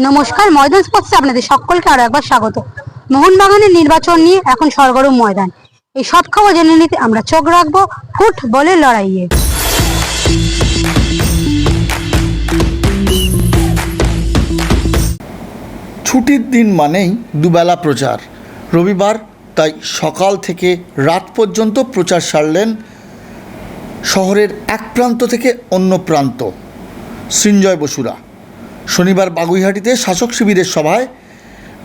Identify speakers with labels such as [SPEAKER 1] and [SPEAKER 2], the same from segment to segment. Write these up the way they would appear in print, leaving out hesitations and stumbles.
[SPEAKER 1] নমস্কার, ময়দান স্পোর্টসে আপনাদের সকলকে আরো একবার স্বাগত। মোহনবাগানের নির্বাচন নিয়ে এখন সরগরম ময়দান। এই সব খবর জেনে নিতে আমরা চোখ রাখবো ফুটবলের লড়াইয়ে।
[SPEAKER 2] ছুটির দিন মানেই দুবেলা প্রচার। রবিবার তাই সকাল থেকে রাত পর্যন্ত প্রচার সারলেন শহরের এক প্রান্ত থেকে অন্য প্রান্ত সৃঞ্জয় বসুরা। শনিবার বাগুইহাটিতে শাসক শিবিরের সভায়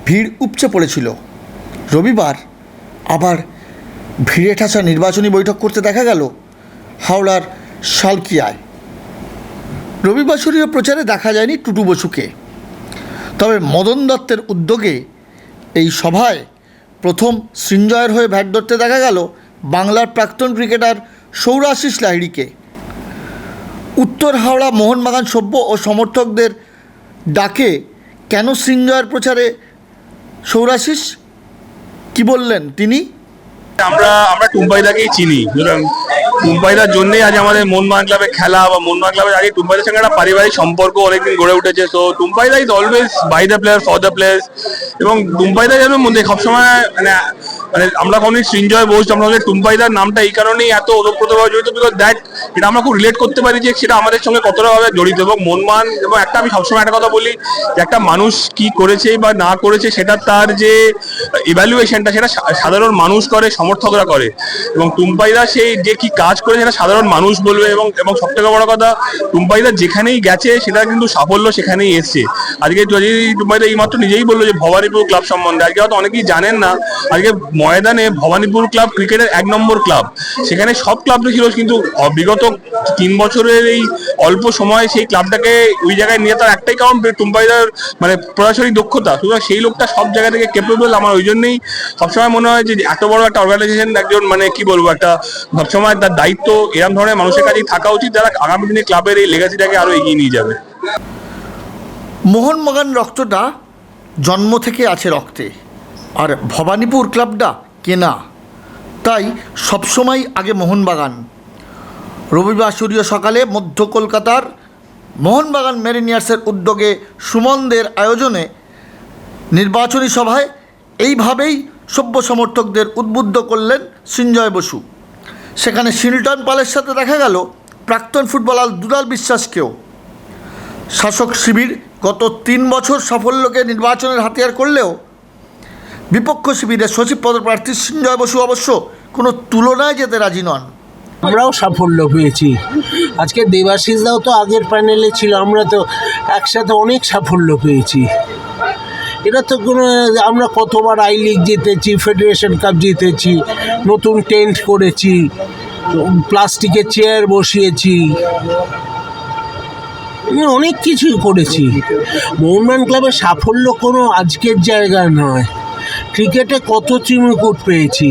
[SPEAKER 2] ভিড় উপচে পড়েছিল। রবিবার আবার ভিড়ে ঠাসা নির্বাচনী বৈঠক করতে দেখা গেল হাওড়ার শালকিয়ায়। রবিবাসরীয় প্রচারে দেখা যায়নি টুটু বসুকে, তবে মদন দত্তের উদ্যোগে এই সভায় প্রথম সৃঞ্জয়ের হয়ে ভ্যাট ধরতে দেখা গেল বাংলার প্রাক্তন ক্রিকেটার সৌরাশিস লাহিড়ীকে। উত্তর হাওড়া মোহনবাগান সভ্য ও সমর্থকদের ডাকে কেন সৃঞ্জয়ের প্রচারে সৌরাশিস, কি বললেন তিনি?
[SPEAKER 3] আমরা টুম্পাইদাকেই চিনি, সুতরাং টুম্পাইদার জন্যই আজ আমাদের মোহনবাগান ক্লাবে খেলা বা মোহনবাগান ক্লাবের আগে টুম্পাইদার সঙ্গে একটা পারিবারিক সম্পর্ক অনেকদিন গড়ে উঠেছে। সো টুম্পাইদা is always by the player for the players, এবং টুম্পাইদা যেন মধ্যে সবসময় মানে আমরা কখনই সৃঞ্জয় বোস, আমরা টুম্পাইদার নামটা এই কারণেই এত ওতপ্রোতভাবে জড়িত, বিকজ দ্যাট এটা আমরা খুব রিলেট করতে পারি যে সেটা আমাদের সঙ্গে কতটা ভাবে জড়িত। এবং মোহনবাগান, এবং একটা আমি সবসময় একটা কথা বলি যে একটা মানুষ কি করেছে বা না করেছে সেটা তার যে ইভ্যালুয়েশনটা সেটা সাধারণ মানুষ করে, সমর্থকরা করে, এবং টুম্পাইদা সেই যে কি কাজ করে সেটা সাধারণ মানুষ বলবে। এবং সব থেকে বড় কথা, টুম্পাইদা যেখানেই গেছে সেটা কিন্তু সাফল্য সেখানেই এসছে। আজকে টুম্পাইদা এইমাত্র নিজেই বললো যে ভবানীপুর ক্লাব সম্বন্ধে, আজকে হয়তো অনেকেই জানেন না, আজকে ময়দানে ভবানীপুর ক্লাব ক্রিকেটের 1 নম্বর ক্লাব। সেখানে সব ক্লাবটা ছিল, কিন্তু বিগত 3 বছরের এই অল্প সময়ে সেই ক্লাবটাকে ওই জায়গায় নিয়ে তার একটাই কারণ টুম্পাইদার মানে প্রশাসনিক দক্ষতা। সুতরাং সেই লোকটা সব জায়গা থেকে ক্যাপেবল। আমার ওই জন্যই সবসময় মনে হয় যে এত বড় একটা অর্গানাইজেশন একজন মানে কি বলবো একটা সবসময় তার দায়িত্ব এরকম ধরনের মানুষের কাছেই থাকা উচিত, যারা আগামী দিনে ক্লাবের এই লেগাসিটাকে আরো এগিয়ে নিয়ে যাবে।
[SPEAKER 2] মোহনবাগান রক্তটা জন্ম থেকে আছে রক্তে, আর ভবানীপুর ক্লাবটা কেনা, তাই সবসময় আগে মোহনবাগান। রবিবাসরীয় সকালে মধ্য কলকাতার মোহনবাগান মেরিনিয়ার্সের উদ্যোগে সুমনদের আয়োজনে নির্বাচনী সভায় এইভাবেই সভ্য সমর্থকদের উদ্বুদ্ধ করলেন সৃঞ্জয় বসু। সেখানে শিলটন পালের সাথে দেখা গেল প্রাক্তন ফুটবলার দুলাল বিশ্বাসকেও। শাসক শিবির গত 3 বছর সাফল্যকে নির্বাচনের হাতিয়ার করলেও বিপক্ষ শিবিরের সচিব পদপ্রার্থী সৃঞ্জয় বসু অবশ্য কোনো তুলনায় যেতে রাজি নন।
[SPEAKER 4] আমরাও সাফল্য পেয়েছি। আজকে দেবাশিসদাও তো আগের প্যানেলে ছিল, আমরা তো একসাথে অনেক সাফল্য পেয়েছি। এটা তো কোনো, আমরা কতবার আই লিগ জিতেছি, ফেডারেশন কাপ জিতেছি, নতুন টেন্ট করেছি, প্লাস্টিকের চেয়ার বসিয়েছি, অনেক কিছুই করেছি। মোহনবাগান ক্লাবের সাফল্য কোনো আজকের জায়গা নয়। ক্রিকেটে কত ত্রিমুকুট পেয়েছি,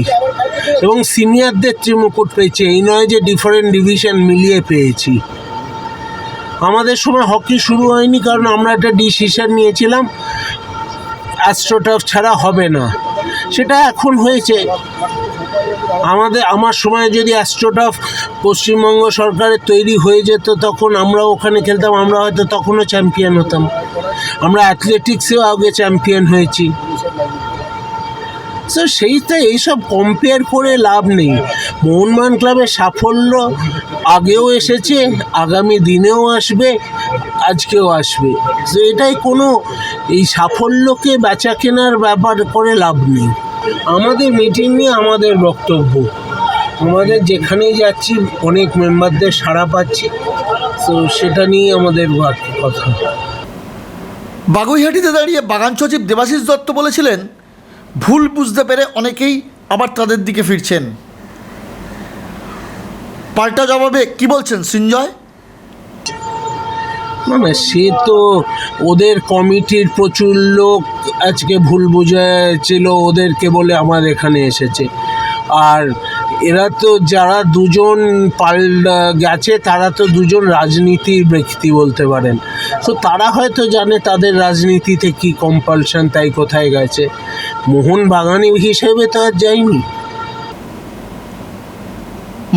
[SPEAKER 4] এবং সিনিয়রদের ত্রিমুকুট পেয়েছি, এই নয় যে ডিফারেন্ট ডিভিশন মিলিয়ে পেয়েছি। আমাদের সময় হকি শুরু হয়নি, কারণ আমরা একটা ডিসিশন নিয়েছিলাম অ্যাস্ট্রোটার্ফ ছাড়া হবে না। সেটা এখন হয়েছে। আমার সময় যদি অ্যাস্ট্রোটার্ফ পশ্চিমবঙ্গ সরকারের তৈরি হয়ে যেত, তখন আমরাও ওখানে খেলতাম, আমরা হয়তো তখনও চ্যাম্পিয়ন হতাম। আমরা অ্যাথলেটিক্সেও আগে চ্যাম্পিয়ন হয়েছি। তো সেইটা এইসব কম্পেয়ার করে লাভ নেই। মোহনবাগান ক্লাবের সাফল্য আগেও এসেছে, আগামী দিনেও আসবে, আজকেও আসবে। তো এটাই কোনো এই সাফল্যকে বেচা কেনার ব্যাপার করে লাভ নেই। আমাদের মিটিং নিয়ে আমাদের বক্তব্য, আমাদের যেখানেই যাচ্ছি অনেক মেম্বারদের সাড়া পাচ্ছি, তো সেটা নিয়ে আমাদের কথা।
[SPEAKER 2] বাগুইহাটিতে দাঁড়িয়ে বাগান সচিব দেবাশিস দত্ত বলেছিলেন, ভুল বুঝতে পেরে অনেকেই আবার তাদের দিকে ফিরছেন। পাল্টা জবাবে কি বলছেন সৃঞ্জয়?
[SPEAKER 4] না, সে তো ওদের কমিটির প্রচুর লোক আজকে ভুল বুঝেছিল ওদেরকে বলে আমার এখানে এসেছে। আর এরা তো যারা দুজন গেছে তারা তো দুজন রাজনীতির ব্যক্তি বলতে পারেন। তো তারা হয়তো জানে তাদের রাজনীতিতে কি কম্পালশন, তাই কোথায় গেছে। মোহনবাগানি হিসেবে তো আর যায়নি।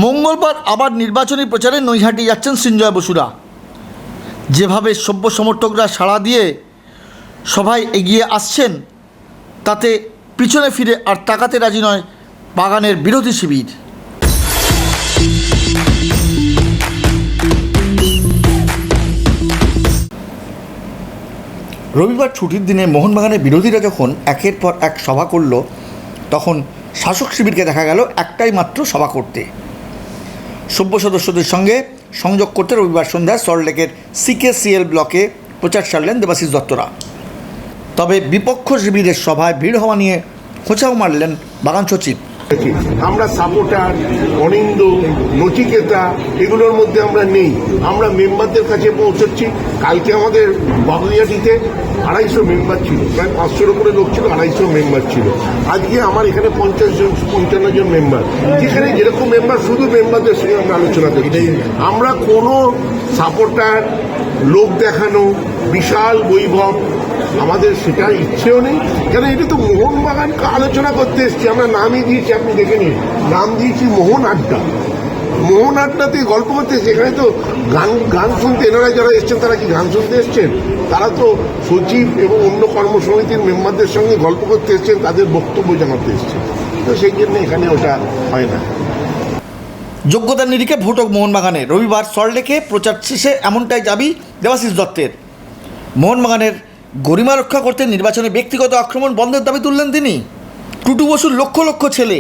[SPEAKER 2] মঙ্গলবার আবার নির্বাচনী প্রচারে নৈহাটি যাচ্ছেন সৃঞ্জয় বসুরা। যেভাবে সভ্য সমর্থকরা সাড়া দিয়ে সভায় এগিয়ে আসছেন, তাতে পিছনে ফিরে আর তাকাতে রাজি নয় বাগানের বিরোধী শিবির। রবিবার ছুটির দিনে মোহনবাগানের বিরোধীরা যখন একের পর এক সভা করল, তখন শাসক শিবিরকে দেখা গেল একটাই মাত্র সভা করতে। সভ্য সদস্যদের সঙ্গে সংযোগ করতে রবিবার সন্ধ্যায় সল্টলেকের CKCL ব্লকে প্রচার সারলেন দেবাশিস দত্তরা। তবে বিপক্ষ শিবিরের সভায় ভিড় হওয়া নিয়ে খোঁচাও মারলেন বাগান সচিব।
[SPEAKER 5] আমরা সাপোর্টার, অনিন্দ, নচিকেতা এগুলোর মধ্যে আমরা নেই। আমরা মেম্বারদের কাছে পৌঁছচ্ছি। কালকে আমাদের বাগুইয়াটিতে 250 মেম্বার ছিল, প্রায় 500-এর উপরে লোক ছিল, 250 মেম্বার ছিল। আজকে আমার এখানে 55 জন মেম্বার, যেখানে যেরকম মেম্বার শুধু মেম্বারদের সঙ্গে আমরা আলোচনা করি। আমরা কোনো সাপোর্টার, লোক দেখানো, বিশাল বৈভব আমাদের সেটার ইচ্ছেও নেই। কেন এটা তো মোহনবাগানকে আলোচনা করতে এসছি। আমরা নামই দিয়েছি, আপনি দেখে নিন, নাম দিয়েছি মোহন আড্ডা। মোহন আড্ডাতে গল্প করতে এসছি। এখানে তো গান শুনতে, এনারা যারা এসছেন তারা কি গান শুনতে এসছেন? তারা তো সচিব এবং অন্য কর্মসমিতির মেম্বারদের সঙ্গে গল্প করতে এসছেন, তাদের বক্তব্য জানাতে এসছেন। তো সেই জন্য এখানে ওটা হয় না।
[SPEAKER 2] যোগ্যতার নিরিখে ভোট হোক মোহনবাগানে। রবিবার সল্টলেকে প্রচার শেষে এমনটাই দাবি দেবাশিস দত্তের। মোহনবাগানের গরিমা রক্ষা করতে নির্বাচনে ব্যক্তিগত আক্রমণ বন্ধের দাবি তুললেন তিনি। টুটু বসুর লক্ষ লক্ষ ছেলে,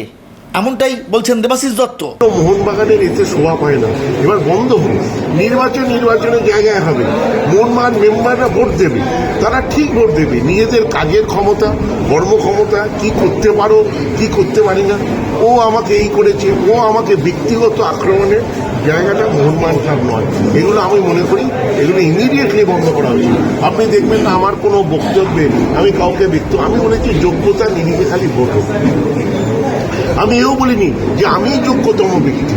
[SPEAKER 2] এমনটাই বলছেন দেবাশিস দত্ত।
[SPEAKER 5] মোহনবাগানের এতে শোভা পায় না, এবার বন্ধ হোক। নির্বাচনের জায়গায় হবে। মোহনবাগান মেম্বাররা ভোট দেবে, তারা ঠিক ভোট দেবে। নিজেদের কাজের ক্ষমতা, কর্মক্ষমতা, কি করতে পারো, কি করতে পারি না, ও আমাকে এই করেছে, ও আমাকে ব্যক্তিগত আক্রমণের জায়গাটা মোহনবাগান ক্লাব নয়। এগুলো আমি মনে করি এগুলো ইমিডিয়েটলি বন্ধ করা উচিত। আপনি দেখবেন না আমার কোনো বক্তব্যে আমি কাউকে আমি বলেছি যোগ্যতা নিরিখে খালি ভোট হোক। আমি এও বলিনি যে আমি যোগ্যতম ব্যক্তি,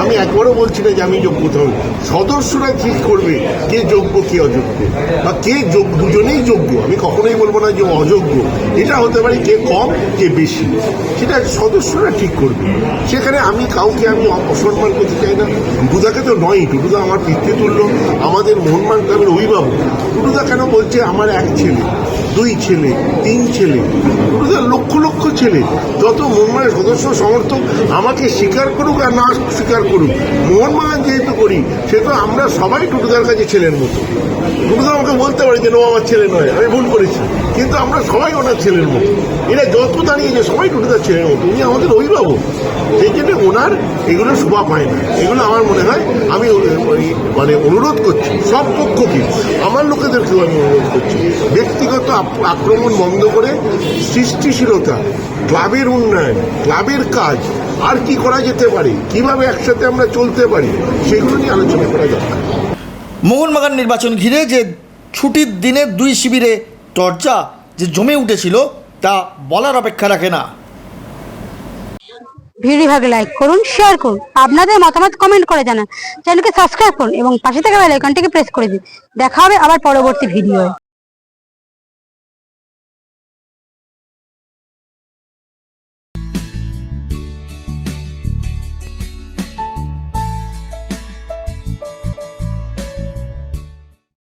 [SPEAKER 5] আমি একবারও বলছি না যে আমি যোগ্যতম। সদস্যরা ঠিক করবে কে যোগ্য কে অযোগ্য, বা কে দুজনেই যোগ্য। আমি কখনোই বলবো না যে অযোগ্য। এটা হতে পারে কে কম কে বেশি, সেটা সদস্যরা ঠিক করবে। সেখানে আমি কাউকে অসম্মান করতে চাই না। টুটুদাকে তো নয়, টুটুদা আমার পিতৃতুল্য, আমাদের মোহনবাগান ক্লাবের অভিভাবক। টুটুদা কেন বলছে আমার 1 ছেলে, 2 ছেলে, 3 ছেলে? টুটুদার লক্ষ লক্ষ ছেলে। যত মোহনবাগানের সদস্য সমর্থক আমাকে স্বীকার করুক আর না স্বীকার করুক, মোহনবাগান যেহেতু করি সে তো আমরা সবাই টুটুদার কাছে ছেলের মতো। টুটুদা আমাকে বলতে পারে যে ও আমার ছেলে নয়, আমি ভুল করেছি, কিন্তু আমরা সবাই ওনার ছেলের মতো। এরা যত দাঁড়িয়েছে সবাই টুটুদার ছেলের মতো, উনি আমাদের অভিভাবক। সেই জন্য ওনার এগুলো শোভা পায় না। এগুলো আমার মনে হয় আমি অনুরোধ করছি সব পক্ষকে, আমার লোকেদেরকেও আমি অনুরোধ করছি, ব্যক্তিগত আক্রমণ বন্ধ করে সৃষ্টিশীলতা, ক্লাবের উন্নয়ন, ক্লাবের কাজ আর কি করা যেতে পারে, কিভাবে একসাথে আমরা চলতে পারি, সেগুলো নিয়ে আলোচনা করা দরকার।
[SPEAKER 2] মোহনবাগান নির্বাচন ঘিরে যে ছুটির দিনে 2 শিবিরে চর্চা যে জমে উঠেছিল তা বলার অপেক্ষা রাখে না।
[SPEAKER 1] ভিডিও ভাগে লাইক করুন, শেয়ার করুন, আপনাদের মতামত কমেন্ট করে জানান, চ্যানেলকে সাবস্ক্রাইব করুন এবং পাশে থাকা বেল আইকনটিকে প্রেস করে দিন। দেখা হবে আবার পরবর্তী ভিডিওয়।